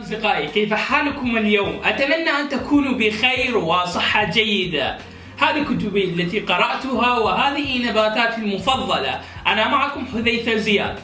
أصدقائي، كيف حالكم اليوم؟ أتمنى أن تكونوا بخير وصحة جيدة. هذه كتبي التي قرأتها وهذه نباتاتي المفضلة. أنا معكم حذيفة زياد.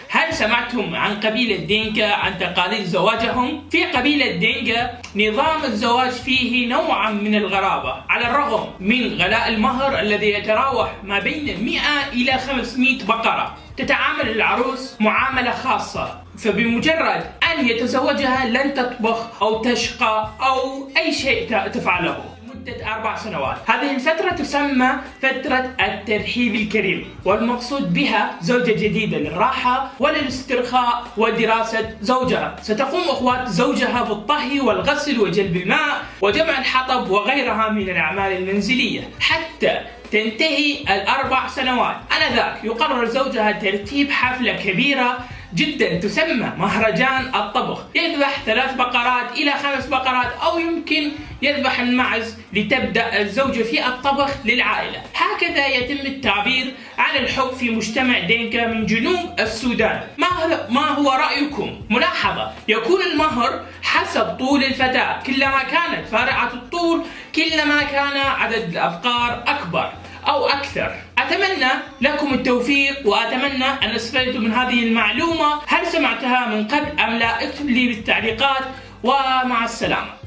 هل سمعتم عن قبيلة دينكا عن تقاليد زواجهم؟ في قبيلة دينكا نظام الزواج فيه نوعا من الغرابة، على الرغم من غلاء المهر الذي يتراوح ما بين 100 إلى 500 بقرة. تتعامل العروس معاملة خاصة، فبمجرد أن يتزوجها لن تطبخ أو تشقى أو أي شيء تفعله مدة 4 سنوات. هذه الفترة تسمى فترة الترحيب الكريم، والمقصود بها زوجة جديدة للراحة وللاسترخاء ودراسة زوجها. ستقوم أخوات زوجها بالطهي والغسل وجلب الماء وجمع الحطب وغيرها من الأعمال المنزلية حتى تنتهي ال4 سنوات. آنذاك يقرر زوجها ترتيب حفلة كبيرة جدا تسمى مهرجان الطبخ. يذبح 3 بقرات إلى 5 بقرات، أو يمكن يذبح المعز لتبدأ الزوجة في الطبخ للعائلة. هكذا يتم التعبير عن الحب في مجتمع دينكا من جنوب السودان. ما هو رأيكم؟ ملاحظة: يكون المهر حسب طول الفتاة، كلما كانت فارعة الطول كلما كان عدد الأبقار أكبر أو أكثر. أتمنى لكم التوفيق، وأتمنى أن استفدتم من هذه المعلومة. هل سمعتها من قبل أم لا؟ اكتب لي بالتعليقات، ومع السلامة.